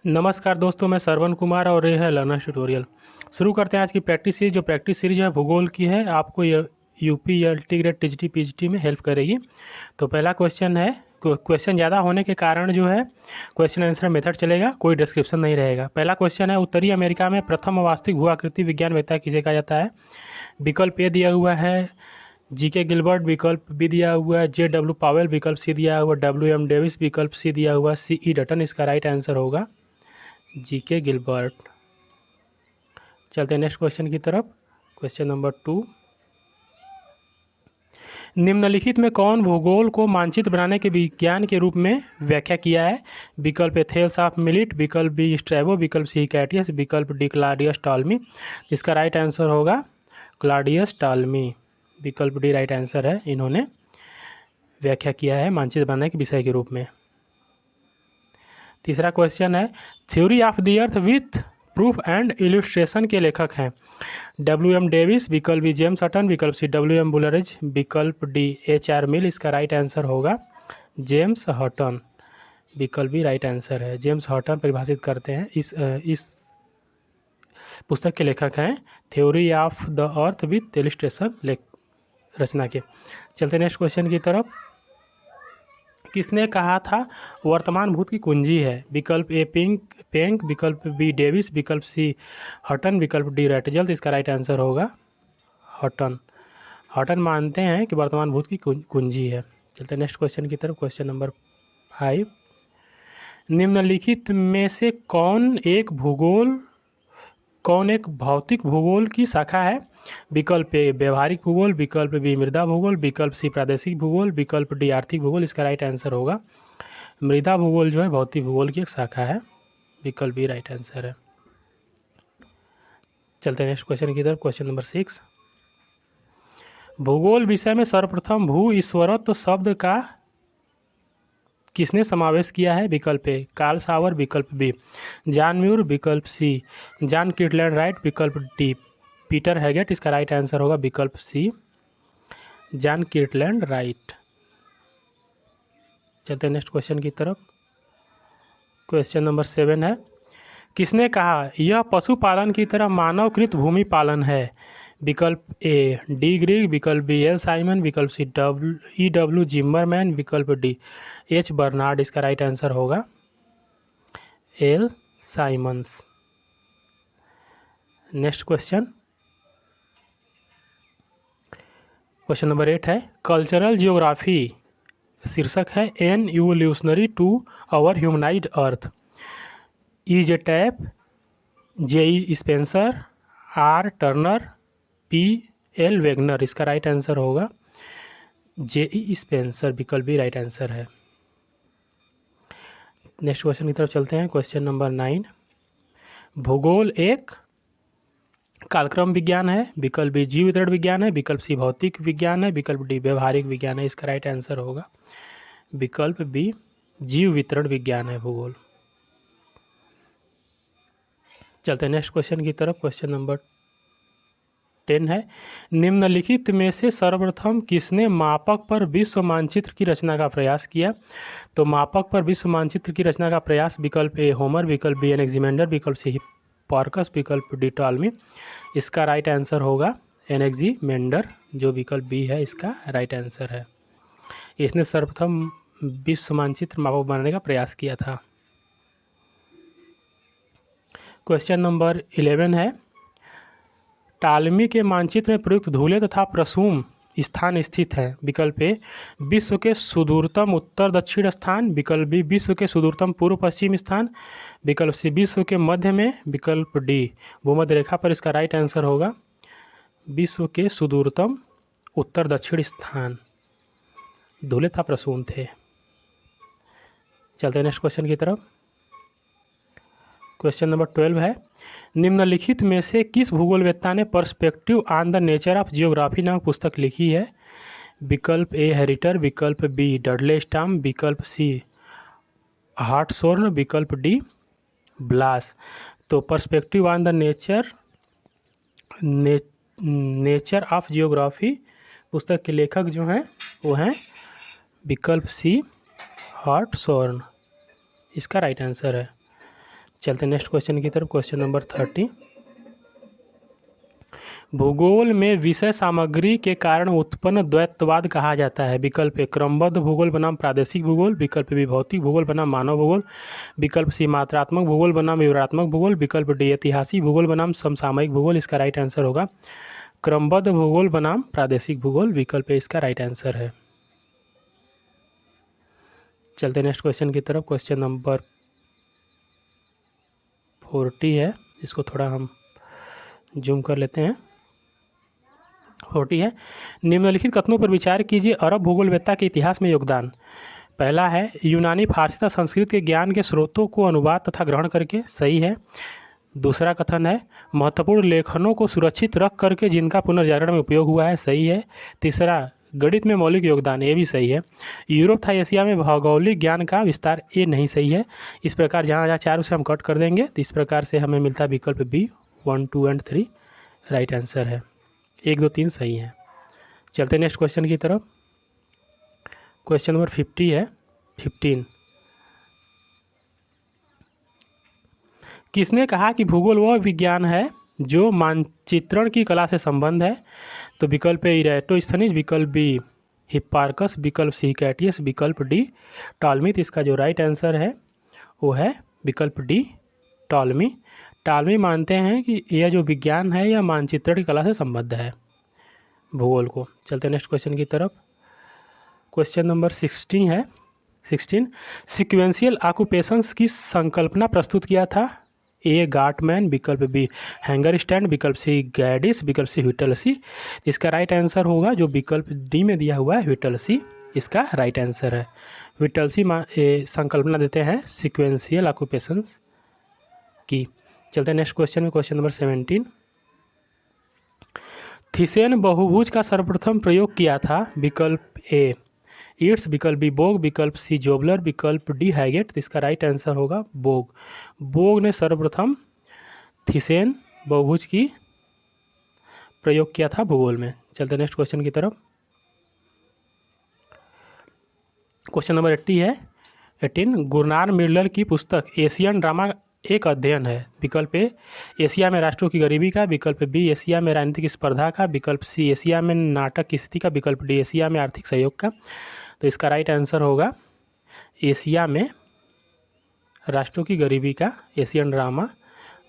नमस्कार दोस्तों, मैं श्रवण कुमार और ये है लर्नर्स ट्यूटोरियल। शुरू करते हैं आज की प्रैक्टिस सीरीज। जो प्रैक्टिस सीरीज है भूगोल की है, आपको UP LT grade TGT PGT में हेल्प करेगी। तो पहला क्वेश्चन है, क्वेश्चन ज़्यादा होने के कारण जो है क्वेश्चन आंसर मेथड चलेगा, कोई डिस्क्रिप्शन नहीं रहेगा। पहला क्वेश्चन है, उत्तरी अमेरिका में प्रथम वास्तविक भू आकृति विज्ञान वेत्ता किसे कहा जाता है। विकल्प ए दिया हुआ है जीके गिलबर्ट, विकल्प बी दिया हुआ है JW पावेल, विकल्प सी दिया हुआ WM डेविस, विकल्प सी दिया हुआ CE डटन। इसका राइट आंसर होगा जीके गिलबर्ट। चलते हैं नेक्स्ट क्वेश्चन की तरफ। क्वेश्चन नंबर 2, निम्नलिखित में कौन भूगोल को मानचित्र बनाने के विज्ञान के रूप में व्याख्या किया है। विकल्प ए थेल्स ऑफ मिलिट, विकल्प बी स्ट्रैबो, विकल्प सी कैटियस, विकल्प डी क्लॉडियस टॉलमी। इसका राइट आंसर होगा क्लॉडियस टॉलमी। विकल्प डी राइट आंसर है, इन्होंने व्याख्या किया है मानचित्र बनाने के विषय के रूप में। तीसरा क्वेश्चन है, theory of the earth with proof and illustration के लेखक हैं। WM डेविस, विकल्प बी जेम्स हटन, विकल्प सी WM बुलरिज, विकल्प डी HR मिल। इसका राइट आंसर होगा जेम्स हटन। विकल्प बी राइट आंसर है, जेम्स हटन परिभाषित करते हैं। इस पुस्तक के लेखक हैं theory of the earth with illustration रचना के। चलते नेक्स्ट क्वेश्चन की तरफ। किसने कहा था वर्तमान भूत की कुंजी है। विकल्प ए पेंक, विकल्प बी डेविस, विकल्प सी हटन, विकल्प डी रैटजल्ट। इसका राइट आंसर होगा हटन। हटन मानते हैं कि वर्तमान भूत की कुंजी है। चलते हैं नेक्स्ट क्वेश्चन की तरफ। क्वेश्चन नंबर 5, निम्नलिखित में से कौन एक भौतिक भूगोल की शाखा है। विकल्प ए व्यवहारिक भूगोल, विकल्प बी मृदा भूगोल, विकल्प सी प्रादेशिक भूगोल, विकल्प डी आर्थिक भूगोल। इसका राइट आंसर होगा मृदा भूगोल जो है भौतिक भूगोल की एक शाखा है। विकल्प बी राइट आंसर है। चलते हैं नेक्स्ट क्वेश्चन की तरफ। क्वेश्चन नंबर 6, भूगोल विषय में सर्वप्रथम भू ईश्वरत्व शब्द का किसने समावेश किया है। विकल्प ए कार्ल सावर, विकल्प बी जॉन म्यूर, विकल्प सी जॉन किटलैंड राइट, विकल्प डी पीटर हैगेट। इसका राइट आंसर होगा विकल्प सी जॉन किटलैंड राइट। चलते हैं नेक्स्ट क्वेश्चन की तरफ। क्वेश्चन नंबर 7 है, किसने कहा यह पशुपालन की तरह मानवकृत भूमि पालन है। विकल्प ए डी ग्रीग, विकल्प बी एल साइमन, विकल्प सी EW जिम्मरमैन, विकल्प डी H बर्नार्ड। इसका राइट आंसर होगा L Simmons. Next question, question number 8 है, कल्चरल जियोग्राफी शीर्षक है an evolutionary to our humanized earth. E.J. Tapp, J.E. Spencer, R. Turner, P.L. Wagner. इसका right answer होगा J.E. Spencer. विकल्प भी right answer है। नेक्स्ट क्वेश्चन की तरफ चलते हैं। क्वेश्चन नंबर 9, भूगोल एक कालक्रम विज्ञान है। विकल्प बी जीव वितरण विज्ञान है, विकल्प सी भौतिक विज्ञान है, विकल्प डी व्यवहारिक विज्ञान है। इसका राइट आंसर होगा विकल्प बी जीव वितरण विज्ञान है भूगोल। चलते हैं नेक्स्ट क्वेश्चन की तरफ। क्वेश्चन नंबर 10 है, निम्नलिखित में से सर्वप्रथम किसने मापक पर विश्व मानचित्र की रचना का प्रयास किया। तो मापक पर विश्व मानचित्र की रचना का प्रयास विकल्प ए होमर, विकल्प बी एनेक्सिमेंडर, विकल्प सी हिप्पार्कस, विकल्प डी टॉलमी। इसका राइट आंसर होगा एनेक्सिमेंडर, जो विकल्प बी है इसका राइट आंसर है। इसने सर्वप्रथम विश्व मानचित्र मापक बनाने का प्रयास किया था। क्वेश्चन नंबर 11 है, टालमी के मानचित्र में प्रयुक्त धूले तथा प्रसूम स्थान स्थित है। विकल्प ए विश्व के सुदूरतम उत्तर दक्षिण स्थान, विकल्प बी विश्व के सुदूरतम पूर्व पश्चिम स्थान, विकल्प सी विश्व के मध्य में, विकल्प डी भूमध्य रेखा पर। इसका राइट आंसर होगा विश्व के सुदूरतम उत्तर दक्षिण स्थान धूले तथा प्रसूम थे। चलते हैं नेक्स्ट क्वेश्चन की तरफ। क्वेश्चन नंबर 12 है, निम्नलिखित में से किस भूगोलवेत्ता ने perspective on the nature of geography नामक पुस्तक लिखी है। विकल्प ए हेरिटर, विकल्प बी डडले स्टॉर्म, विकल्प सी हार्टशोर्न, विकल्प डी ब्लास। तो perspective on the nature of geography पुस्तक के लेखक जो हैं वो हैं विकल्प सी हार्टशोर्न। इसका राइट आंसर है। चलते नेक्स्ट क्वेश्चन की तरफ। क्वेश्चन नंबर 30, भूगोल में विषय सामग्री के कारण उत्पन्न द्वैतवाद कहा जाता है। विकल्प ए क्रमबद्ध भूगोल बनाम प्रादेशिक भूगोल, विकल्प बी भौतिक भूगोल बनाम मानव भूगोल, विकल्प सी मात्रात्मक भूगोल बनाम विवरणात्मक भूगोल, विकल्प डी ऐतिहासिक भूगोल बनाम समसामयिक भूगोल। इसका राइट आंसर होगा क्रमबद्ध भूगोल बनाम प्रादेशिक भूगोल। विकल्प ए इसका राइट आंसर है। चलते नेक्स्ट क्वेश्चन की तरफ। क्वेश्चन नंबर 40 है, इसको थोड़ा हम जूम कर लेते हैं। 40 है, निम्नलिखित कथनों पर विचार कीजिए। अरब भूगोलवेत्ता के इतिहास में योगदान। पहला है यूनानी, फारसी तथा संस्कृत के ज्ञान के स्रोतों को अनुवाद तथा ग्रहण करके। सही है। दूसरा कथन है महत्वपूर्ण लेखनों को सुरक्षित रख करके जिनका पुनर्जागरण में उपयोग हुआ है। सही है। तीसरा गणित में मौलिक योगदान। ये भी सही है। यूरोप तथा एशिया में भौगोलिक ज्ञान का विस्तार। ये नहीं सही है। इस प्रकार जहाँ जहाँ चार उसे हम कट कर देंगे तो इस प्रकार से हमें मिलता है विकल्प बी 1, 2 एंड 3 राइट आंसर है। 1, 2, 3 सही है। चलते नेक्स्ट क्वेश्चन की तरफ। क्वेश्चन नंबर 50 है। 15, किसने कहा कि भूगोल वह विज्ञान है जो मानचित्रण की कला से संबंध है। तो विकल्प ए इराटोस्थनीज, विकल्प बी हिप्पार्कस, विकल्प सी कैटियस, विकल्प डी टॉलमी। तो इसका जो राइट आंसर है वो है विकल्प डी टॉलमी। टॉलमी मानते हैं कि यह जो विज्ञान है यह मानचित्रण की कला से संबद्ध है भूगोल को। चलते नेक्स्ट क्वेश्चन की तरफ। क्वेश्चन नंबर 16 है। 16, सिक्वेंशियल ऑक्यूपेशंस की संकल्पना प्रस्तुत किया था। ए गार्टमैन, विकल्प बी हैंगर स्टैंड, विकल्प सी गैडिस, विकल्प सी व्हिटलसी। इसका राइट आंसर होगा जो विकल्प डी में दिया हुआ है व्हिटलसी। इसका राइट आंसर है। व्हिटलसी संकल्पना देते हैं सिक्वेंशियल ऑक्यूपेशंस की। चलते हैं नेक्स्ट क्वेश्चन में। क्वेश्चन नंबर 17, थीसेन बहुभुज का सर्वप्रथम प्रयोग किया था। विकल्प ए ईट्स, विकल्प बी बोग, विकल्प सी जोबलर, विकल्प डी हैगेट। तो इसका राइट आंसर होगा बोग। बोग ने सर्वप्रथम थीसेन बहुभुज की प्रयोग किया था भूगोल में। चलते नेक्स्ट क्वेश्चन की तरफ। क्वेश्चन नंबर 80 है। 18, गुरनार मिर्लर की पुस्तक एशियन ड्रामा एक अध्ययन है। विकल्प ए एशिया में राष्ट्रों की गरीबी का, विकल्प बी एशिया में राजनीतिक स्पर्धा का, विकल्प सी एशिया में नाटक की स्थिति का, विकल्प डी एशिया में आर्थिक सहयोग का। तो इसका राइट आंसर होगा एशिया में राष्ट्रों की गरीबी का एशियन ड्रामा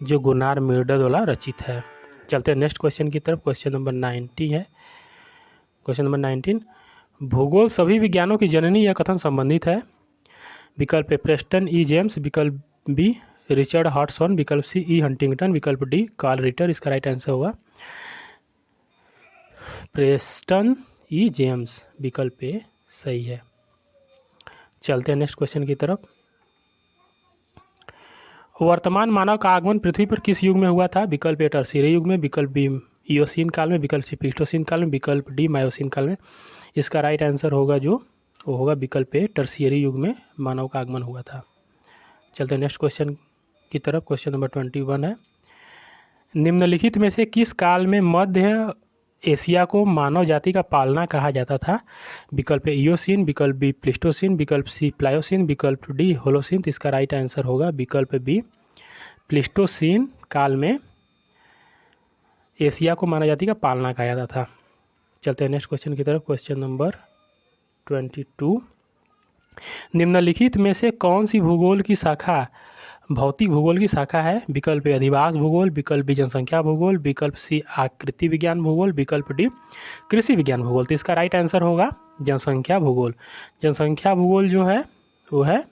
जो गुरनार मिर्लर द्वारा रचित है। चलते हैं नेक्स्ट क्वेश्चन की तरफ। क्वेश्चन नंबर 90 है। क्वेश्चन नंबर 19, भूगोल सभी विज्ञानों की जननी यह कथन संबंधित है। विकल्प ए प्रेस्टन ई जेम्स, विकल्प बी रिचर्ड हॉटसन, विकल्प सी ई हंटिंगटन, विकल्प डी कार्ल रिटर। इसका राइट आंसर होगा प्रेस्टन ई जेम्स। विकल्प ए सही है। चलते हैं नेक्स्ट क्वेश्चन की तरफ। वर्तमान मानव का आगमन पृथ्वी पर किस युग में हुआ था। विकल्प ए टर्शियरी युग में, विकल्प बी इयोसीन काल में, विकल्प सी प्लीस्टोसीन काल में, विकल्प डी मायोसीन काल में। इसका राइट आंसर होगा जो वो होगा विकल्प ए टर्शियरी युग में मानव का आगमन हुआ था। चलते हैं नेक्स्ट क्वेश्चन की तरफ। क्वेश्चन नंबर 21 है। निम्नलिखित में से किस काल में मध्य एशिया को मानव जाति का पालना कहा जाता था। विकल्प ए इयोसीन, विकल्प बी प्लीस्टोसीन, विकल्प सी प्लायोसीन, विकल्प डी होलोसीन। तो इसका राइट आंसर होगा विकल्प बी प्लीस्टोसीन काल में एशिया को मानव जाति का पालना कहा जाता था। चलते हैं नेक्स्ट क्वेश्चन की तरफ। क्वेश्चन नंबर 22, निम्नलिखित में से कौन सी भूगोल की शाखा भौतिक भूगोल की शाखा है। विकल्प ए अधिवास भूगोल, विकल्प बी जनसंख्या भूगोल, विकल्प सी आकृति विज्ञान भूगोल, विकल्प डी कृषि विज्ञान भूगोल। तो इसका राइट आंसर होगा जनसंख्या भूगोल। जनसंख्या भूगोल जो है वो है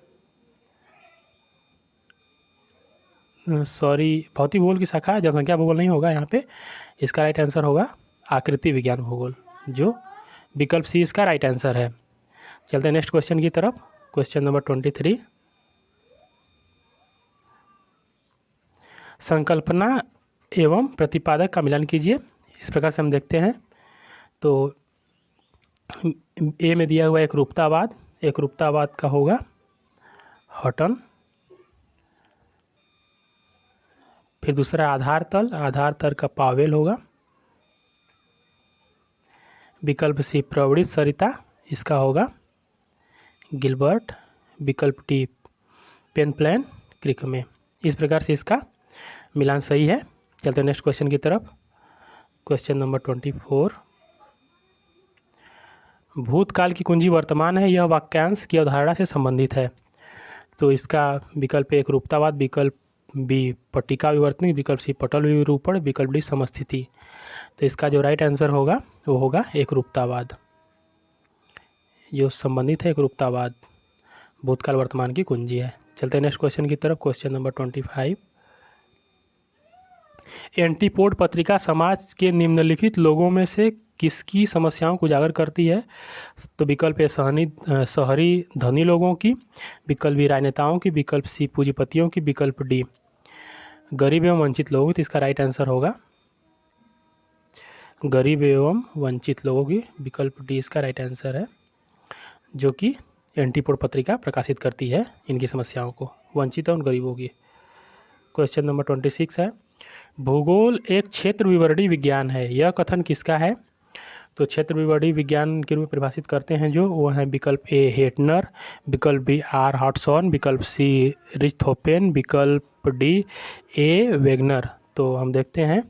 भौतिक भूगोल की शाखा जनसंख्या भूगोल नहीं होगा यहाँ पे। इसका राइट आंसर होगा आकृति विज्ञान भूगोल, जो विकल्प सी इसका राइट आंसर है। चलते हैं नेक्स्ट क्वेश्चन की तरफ। क्वेश्चन नंबर 23, संकल्पना एवं प्रतिपादक का मिलान कीजिए। इस प्रकार से हम देखते हैं तो ए में दिया हुआ एक रूपतावाद का होगा हटन। फिर दूसरा आधार तल का पावेल होगा। विकल्प सी प्रवृत्त सरिता, इसका होगा गिलबर्ट। विकल्प डी पेन प्लान क्रिक में, इस प्रकार से इसका मिलान सही है। चलते हैं नेक्स्ट क्वेश्चन की तरफ। Question number 24। भूतकाल की कुंजी वर्तमान है, यह वाक्यांश की अवधारणा से संबंधित है। तो इसका विकल्प एक रूपतावाद, विकल्प बी पट्टिका विवर्तनी, विकल्प सी पटल विरूपण, विकल्प डी समस्थिति। तो इसका जो राइट आंसर होगा वो होगा एक रूपतावाद, जो संबंधित है एक रूपतावाद, भूतकाल वर्तमान की कुंजी है। चलते हैं नेक्स्ट क्वेश्चन की तरफ। Question number 25। एंटीपोड पत्रिका समाज के निम्नलिखित लोगों में से किसकी समस्याओं को उजागर करती है? तो विकल्प ए शहरी धनी लोगों की, विकल्प बी राजनेताओं की, विकल्प सी पूंजीपतियों की, विकल्प डी गरीब एवं वंचित लोगों की। तो इसका राइट आंसर होगा गरीब एवं वंचित लोगों की, विकल्प डी इसका राइट आंसर है, जो कि एंटीपोड पत्रिका प्रकाशित करती है इनकी समस्याओं को, वंचित और गरीबों की। क्वेश्चन नंबर 26 है, भूगोल एक क्षेत्र विवरणीय विज्ञान है, यह कथन किसका है? तो क्षेत्र विवरणीय विज्ञान के रूप में परिभाषित करते हैं जो, वो है विकल्प ए हेटनर, विकल्प बी आर हॉटसन, विकल्प सी रिchthofen, विकल्प डी ए वेगनर। तो हम देखते हैं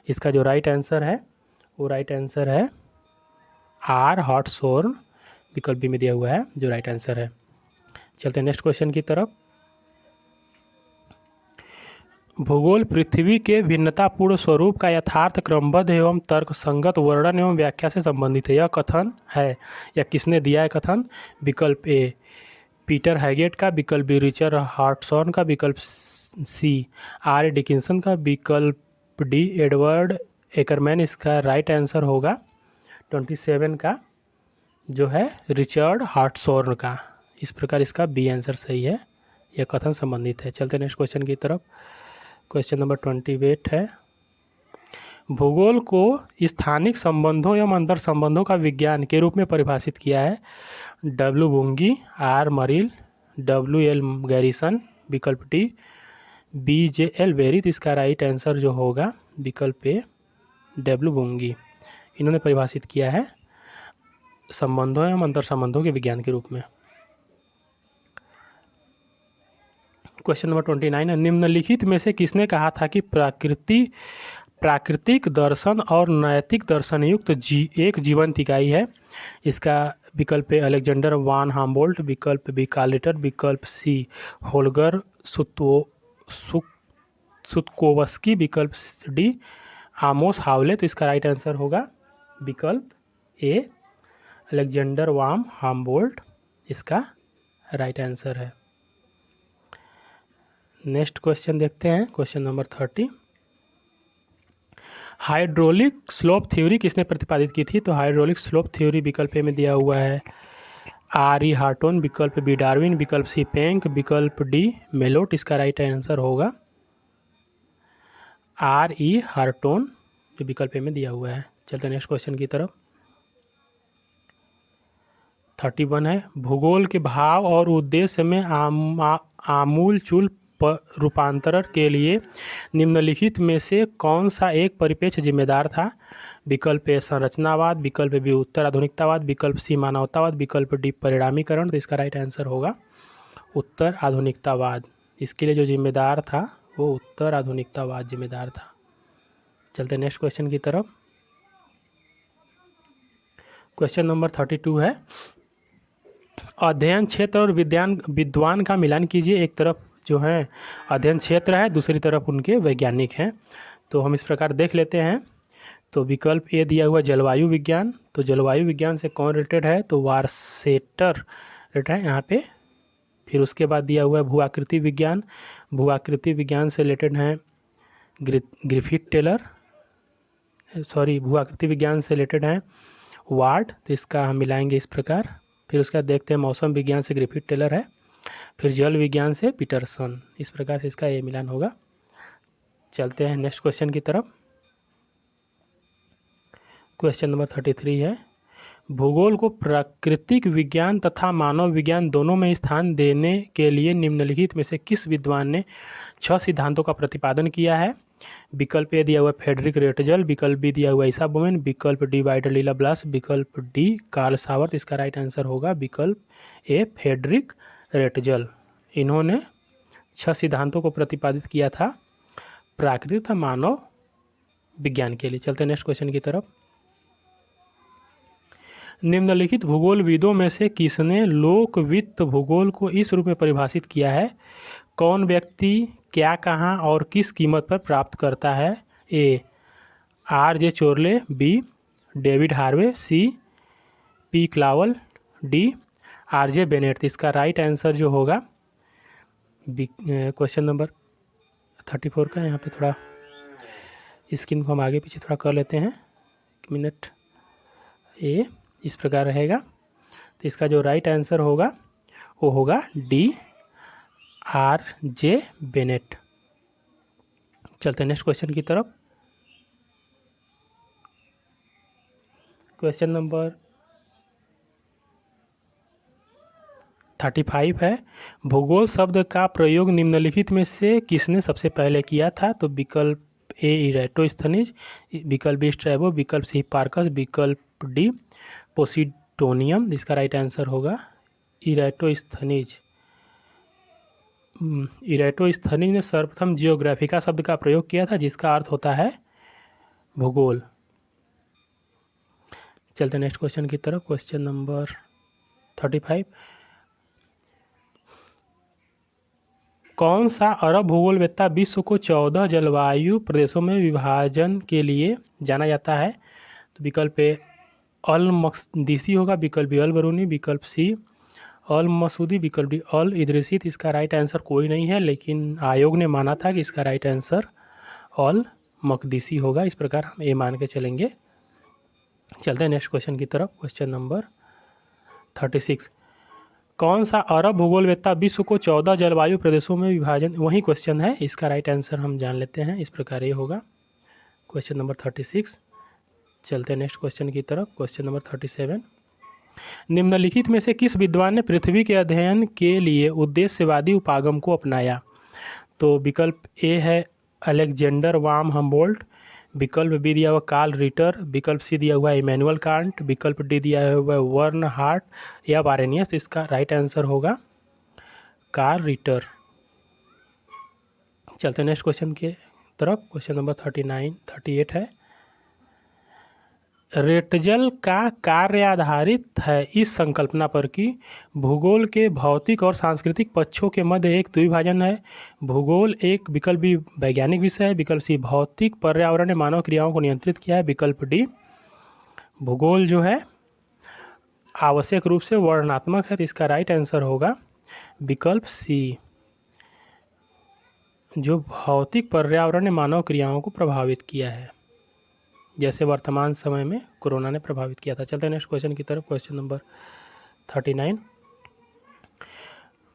इसका जो राइट आंसर है वो राइट आंसर है आर हॉटसन, विकल्प बी में दिया हुआ है जो राइट आंसर है। चलते हैं नेक्स्ट क्वेश्चन की तरफ। भूगोल पृथ्वी के भिन्नतापूर्ण स्वरूप का यथार्थ क्रमबद्ध एवं तर्कसंगत वर्णन एवं व्याख्या से संबंधित है, यह कथन है या किसने दिया है कथन? विकल्प ए पीटर हैगेट का, विकल्प बी रिचर्ड हॉटसन का, विकल्प सी आर डिकिंसन का, विकल्प डी एडवर्ड एकरमैन। इसका राइट आंसर होगा 27 का जो है रिचर्ड हॉटसन का। इस प्रकार इसका बी आंसर सही है, यह कथन संबंधित है। चलते नेक्स्ट क्वेश्चन की तरफ। क्वेश्चन नंबर 28 है, भूगोल को स्थानिक संबंधों एवं अंतर संबंधों का विज्ञान के रूप में परिभाषित किया है W Bunge, R Morrill, W L Garrison, विकल्प D B J L Berry. तो इसका राइट आंसर जो होगा विकल्प ए डब्ल्यू बुंगी, इन्होंने परिभाषित किया है संबंधों एवं अंतर संबंधों के विज्ञान के रूप में। क्वेश्चन नंबर 29 है, निम्नलिखित में से किसने कहा था कि प्राकृतिक दर्शन और नैतिक दर्शन युक्त एक जीवंत इकाई है? इसका विकल्प ए अलेक्जेंडर वान हाम्बोल्ट, विकल्प बी कार्ल रिटर, विकल्प सी होल्गर सुतकोवस्की, विकल्प डी आमोस हावले। तो इसका राइट आंसर होगा विकल्प ए अलेक्जेंडर वान हाम्बोल्ट, इसका राइट आंसर है। नेक्स्ट क्वेश्चन देखते हैं। Question number 30, hydraulic slope theory किसने प्रतिपादित की थी? तो हाइड्रोलिक स्लोप थ्योरी विकल्प ए में दिया हुआ है आर ई हार्टोन, विकल्प बी डार्विन, विकल्प सी पेंक, विकल्प डी मेलोट। इसका राइट आंसर होगा आर ई हार्टोन, जो विकल्प ए में दिया हुआ है। चलते हैं नेक्स्ट क्वेश्चन की तरफ। 31 है, भूगोल के भाव और उद्देश्य में आमूलचूल रूपांतरण के लिए निम्नलिखित में से कौन सा एक परिप्रेक्ष्य जिम्मेदार था? विकल्प ए संरचनावाद, विकल्प बी उत्तर आधुनिकतावाद, विकल्प सी मानवतावाद, विकल्प डी परिणामीकरण। तो इसका राइट आंसर होगा उत्तर आधुनिकतावाद। इसके लिए जो जिम्मेदार था वो उत्तर आधुनिकतावाद जिम्मेदार था। चलते नेक्स्ट क्वेश्चन की तरफ। क्वेश्चन नंबर 32 है, अध्ययन क्षेत्र और विद्वान का मिलान कीजिए। एक तरफ जो है अध्ययन क्षेत्र है, दूसरी तरफ उनके वैज्ञानिक हैं। तो हम इस प्रकार देख लेते हैं। तो विकल्प ए दिया हुआ जलवायु विज्ञान, तो जलवायु विज्ञान से कौन रिलेटेड है? तो वारसेटर रिलेटेड है यहाँ पे। फिर उसके बाद दिया हुआ है भू आकृति विज्ञान, भू आकृति विज्ञान से रिलेटेड हैं ग्रिफिथ टेलर, भू आकृति विज्ञान से रिलेटेड हैं वार्ड। तो इसका हम मिलाएंगे इस प्रकार। फिर उसके बाद देखते हैं मौसम विज्ञान से ग्रिफिथ टेलर है, फिर जल विज्ञान से पीटरसन। इस प्रकार से इसका ये मिलान होगा। चलते हैं नेक्स्ट क्वेश्चन की तरफ। क्वेश्चन नंबर 33 है, भूगोल को प्राकृतिक विज्ञान तथा मानव विज्ञान दोनों में स्थान देने के लिए निम्नलिखित में से किस विद्वान ने 6 सिद्धांतों का प्रतिपादन किया है? विकल्प ए दिया हुआ फ्रेडरिक रेटजल, विकल्प बी दिया हुआ ईसा बोमेन, विकल्प डी वाइडर लीला ब्लास, विकल्प डी कार्ल सावर्त। इसका राइट आंसर होगा विकल्प ए फ्रेडरिक रेटजल। इन्होंने 6 सिद्धांतों को प्रतिपादित किया था प्राकृतिक तथा मानव विज्ञान के लिए। चलते हैं नेक्स्ट क्वेश्चन की तरफ। निम्नलिखित भूगोलविदों में से किसने लोकवित्त भूगोल को इस रूप में परिभाषित किया है? कौन व्यक्ति क्या कहाँ और किस कीमत पर प्राप्त करता है? A R.J. Chorley, B David Harvey, C P Claval, D R.J. Bennett. इसका राइट आंसर जो होगा क्वेश्चन नंबर 34 का, यहाँ पे थोड़ा स्क्रीन को हम आगे पीछे थोड़ा कर लेते हैं, एक मिनट। ए इस प्रकार रहेगा, तो इसका जो राइट आंसर होगा वो होगा डी R.J. बेनेट। चलते हैं नेक्स्ट क्वेश्चन की तरफ। क्वेश्चन नंबर 35 है, भूगोल शब्द का प्रयोग निम्नलिखित में से किसने सबसे पहले किया था? तो विकल्प ए इरेटोस्थनीज, विकल्प बी स्ट्रैबो, विकल्प सी पार्कस, विकल्प डी पोसिडोनियम। इसका राइट आंसर होगा इरेटोस्थनीज। इरेटोस्थनीज ने सर्वप्रथम जियोग्राफिका शब्द का प्रयोग किया था, जिसका अर्थ होता है भूगोल। चलते नेक्स्ट क्वेश्चन की तरफ। क्वेश्चन नंबर 35, कौन सा अरब भूगोलवेत्ता विश्व को 14 जलवायु प्रदेशों में विभाजन के लिए जाना जाता है? तो विकल्प ए अल मकदीसी होगा, विकल्प बी अल बरूनी, विकल्प सी अल मसूदी, विकल्प डी अल इदरीसी। तो इसका राइट आंसर कोई नहीं है, लेकिन आयोग ने माना था कि इसका राइट आंसर अल मकदीसी होगा। इस प्रकार हम ए मान के चलेंगे। चलते हैं नेक्स्ट क्वेश्चन की तरफ। क्वेश्चन नंबर 36, कौन सा अरब भूगोलवेत्ता विश्व को 14 जलवायु प्रदेशों में विभाजन, वही क्वेश्चन है, इसका राइट आंसर हम जान लेते हैं। इस प्रकार ये होगा क्वेश्चन नंबर 36। चलते हैं नेक्स्ट क्वेश्चन की तरफ। क्वेश्चन नंबर 37, निम्नलिखित में से किस विद्वान ने पृथ्वी के अध्ययन के लिए उद्देश्यवादी उपागम को अपनाया? तो विकल्प ए है अलेक्जेंडर वाम हम्बोल्ट, विकल्प बी दिया हुआ कार्ल रिटर, विकल्प सी दिया हुआ इमैनुअल कांट, विकल्प डी दिया हुआ वर्न हार्ट या वारेनियस। इसका राइट आंसर होगा कार्ल रिटर। चलते हैं नेक्स्ट क्वेश्चन के तरफ। क्वेश्चन नंबर 38 है, रेटजल का कार्य आधारित है इस संकल्पना पर कि भूगोल के भौतिक और सांस्कृतिक पक्षों के मध्य एक द्विभाजन है। भूगोल एक, विकल्प बी वैज्ञानिक विषय है, विकल्प सी भौतिक पर्यावरण ने मानव क्रियाओं को नियंत्रित किया है, विकल्प डी भूगोल जो है आवश्यक रूप से वर्णनात्मक है। तो इसका राइट आंसर होगा विकल्प सी, जो भौतिक पर्यावरण ने मानव क्रियाओं को प्रभावित किया है, जैसे वर्तमान समय में कोरोना ने प्रभावित किया था। चलते हैं नेक्स्ट क्वेश्चन की तरफ। क्वेश्चन नंबर 39,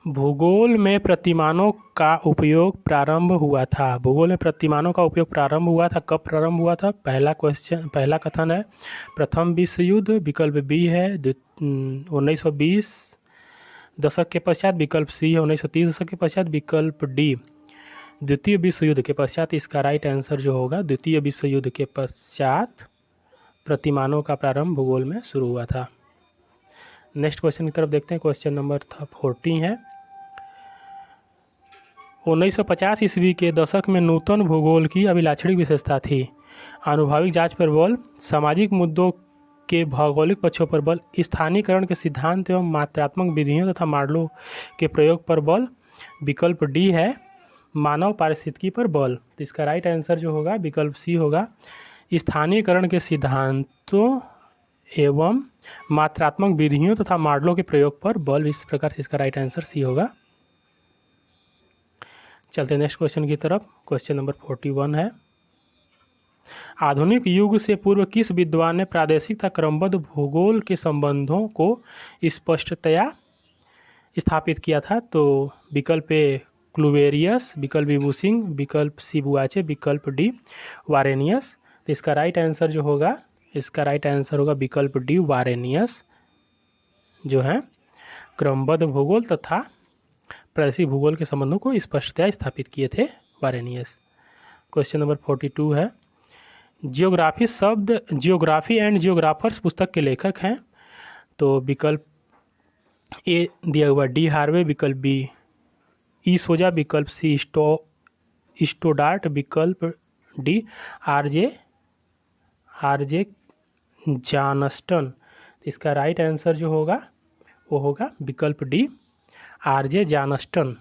भूगोल में प्रतिमानों का उपयोग प्रारंभ हुआ था। भूगोल में प्रतिमानों का उपयोग प्रारंभ हुआ था, कब प्रारंभ हुआ था? पहला कथन है प्रथम विश्व युद्ध, विकल्प बी है 1920 दशक के पश्चात, विकल्प सी है 1930 दशक के पश्चात, विकल्प डी द्वितीय विश्व युद्ध के पश्चात। इसका राइट आंसर जो होगा द्वितीय विश्व युद्ध के पश्चात प्रतिमानों का प्रारंभ भूगोल में शुरू हुआ था। नेक्स्ट क्वेश्चन की तरफ देखते हैं। क्वेश्चन नंबर 40 है, 1950 ईस्वी के दशक में नूतन भूगोल की अभिलाक्षणिक विशेषता थी आनुभाविक जांच पर बल, सामाजिक मुद्दों के भौगोलिक पक्षों पर बल, स्थानीयकरण के सिद्धांत एवं मात्रात्मक विधियों तथा मॉडलों के प्रयोग पर बल, विकल्प डी है मानव पारिस्थितिकी पर बल। तो इसका राइट आंसर जो होगा विकल्प सी होगा स्थानीयकरण के सिद्धांतों एवं मात्रात्मक विधियों तथा मॉडलों के प्रयोग पर बल। इस प्रकार से इसका राइट आंसर सी होगा। चलते हैं नेक्स्ट क्वेश्चन की तरफ। क्वेश्चन नंबर 41 है, आधुनिक युग से पूर्व किस विद्वान ने प्रादेशिक तथा क्रमबद्ध भूगोल के संबंधों को स्पष्टतया स्थापित किया था? तो विकल्प ए क्लूवेरियस, विकल्प बी बुशिंग, विकल्प सी बुआचे, विकल्प डी वारेनियस। तो इसका राइट आंसर जो होगा विकल्प डी वारेनियस, जो है क्रमबद्ध भूगोल तथा प्रादेशिक भूगोल के संबंधों को स्पष्टतया स्थापित किए थे वारेनियस। क्वेश्चन नंबर 42 है, जियोग्राफी एंड जियोग्राफर्स पुस्तक के लेखक हैं? तो विकल्प ए दिया हुआ डी हार्वे, विकल्प बी ईसोजा, विकल्प सी स्टोडार्ट, विकल्प डी आरजे जानस्टन। इसका राइट आंसर जो होगा वो होगा विकल्प डी आरजे जानस्टन।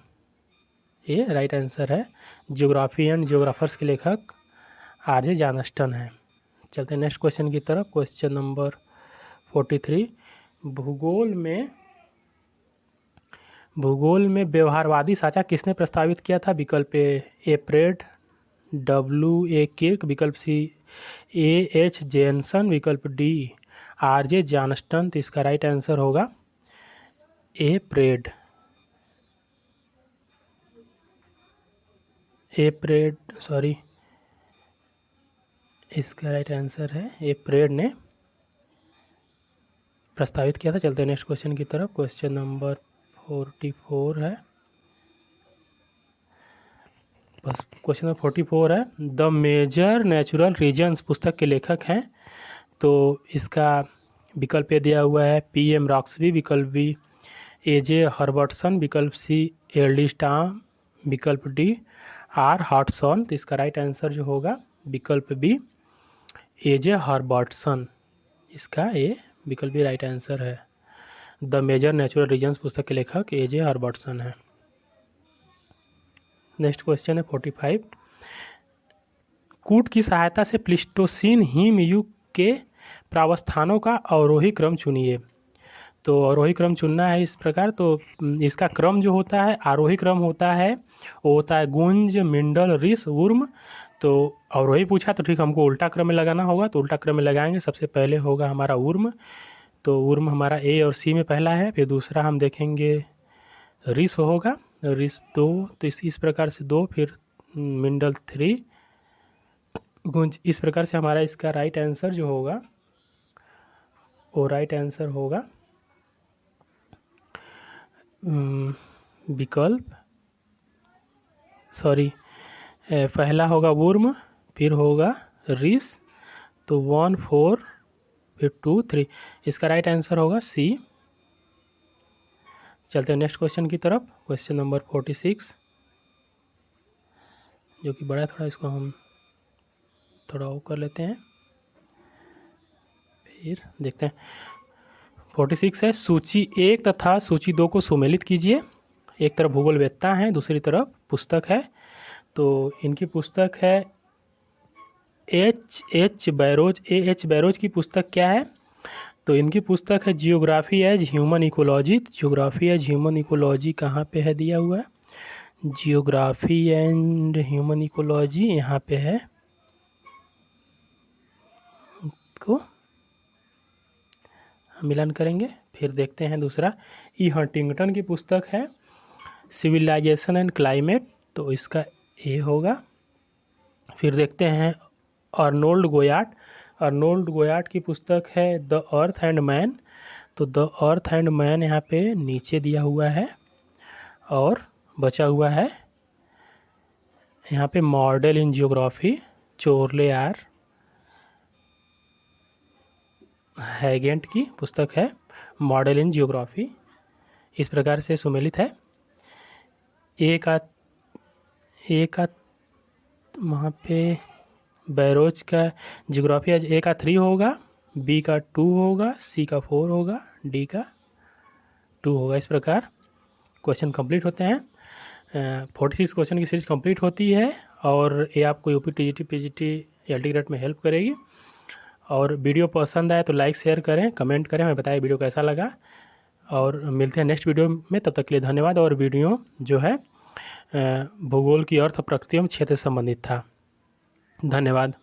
ये राइट आंसर है। ज्योग्राफी एंड ज्योग्राफर्स के लेखक आरजे जानस्टन है। चलते हैं नेक्स्ट क्वेश्चन की तरफ। Question number 43। भूगोल में व्यवहारवादी साचा किसने प्रस्तावित किया था? विकल्प ए प्रेड, W.A. किर्क, विकल्प सी A.H. जेनसन, विकल्प डी आरजे जानस्टन। तो इसका राइट आंसर होगा ए प्रेड। इसका राइट आंसर है ए प्रेड ने प्रस्तावित किया था। चलते हैं नेक्स्ट क्वेश्चन की तरफ। क्वेश्चन नंबर 44 है। बस क्वेश्चन नंबर 44 है। द मेजर नेचुरल रीजन्स पुस्तक के लेखक हैं। तो इसका विकल्प ए दिया हुआ है PM रॉक्सबी, विकल्प बी AJ हर्बर्टसन, विकल्प सी LD स्टाम, विकल्प डी R हॉटसन। तो इसका राइट आंसर जो होगा विकल्प बी AJ हर्बर्टसन। इसका ए विकल्प बी राइट आंसर है। द मेजर नेचुरल रीजन्स पुस्तक के लेखक AJ हर्बर्टसन है। नेक्स्ट क्वेश्चन है 45। कूट की सहायता से प्लीस्टोसीन हिमयुग के प्रावस्थानों का अवरोही क्रम चुनिए। तो अवरोही क्रम चुनना है इस प्रकार। तो इसका क्रम जो होता है आरोही क्रम होता है, वो होता है गुंज, मिंडल, ऋष, उर्म। तो अवरोही पूछा तो ठीक हमको उल्टा क्रम में लगाना होगा। तो उल्टा क्रम में लगाएंगे। सबसे पहले होगा हमारा उर्म। तो उर्म हमारा A और C में पहला है। फिर दूसरा हम देखेंगे ऋष होगा, ऋष 2। तो इस प्रकार से 2, फिर मिंडल 3, गुंज। इस प्रकार से हमारा इसका राइट आंसर जो होगा वो राइट आंसर होगा विकल्प पहला होगा उर्म, फिर होगा ऋष। तो 1, 4, फिर 2, 3। इसका राइट आंसर होगा C। चलते हैं नेक्स्ट क्वेश्चन की तरफ। क्वेश्चन नंबर 46 जो कि बड़ा है थोड़ा, इसको हम थोड़ा वो कर लेते हैं, फिर देखते हैं। 46 है। सूची 1 तथा सूची 2 को सुमेलित कीजिए। एक तरफ भूगोलवेत्ता है, दूसरी तरफ पुस्तक है। तो इनकी पुस्तक है A.H. बैरोज की पुस्तक क्या है? तो इनकी पुस्तक है geography as human ecology. Geography as human ecology कहाँ पे है दिया हुआ है? जियोग्राफी एंड ह्यूमन इकोलॉजी यहाँ पे है। को मिलन करेंगे। फिर देखते हैं दूसरा E. हंटिंगटन की पुस्तक है सिविलाइजेशन एंड क्लाइमेट। तो इसका ए होगा। फिर देखते हैं अर्नोल्ड गोयाट की पुस्तक है द अर्थ एंड मैन। तो द अर्थ एंड मैन यहाँ पे नीचे दिया हुआ है। और बचा हुआ है यहाँ पे मॉडल इन जियोग्राफी, चोरले आर हैगेंट की पुस्तक है मॉडल इन जियोग्राफी। इस प्रकार से सुमेलित है। ए का वहाँ पे बैरोज का जियोग्राफी आज A का 3 होगा, B का 2 होगा, C का 4 होगा, D का 2 होगा। इस प्रकार क्वेश्चन कंप्लीट होते हैं। 46 क्वेश्चन की सीरीज कंप्लीट होती है और ये आपको UP TGT PGT LT grade में हेल्प करेगी। और वीडियो पसंद आए तो लाइक शेयर करें, कमेंट करें, हमें बताएं वीडियो कैसा लगा। और मिलते हैं नेक्स्ट वीडियो में, तब तक के लिए धन्यवाद। और वीडियो जो है भूगोल की अर्थ प्रकृति एवं क्षेत्र से संबंधित था। धन्यवाद।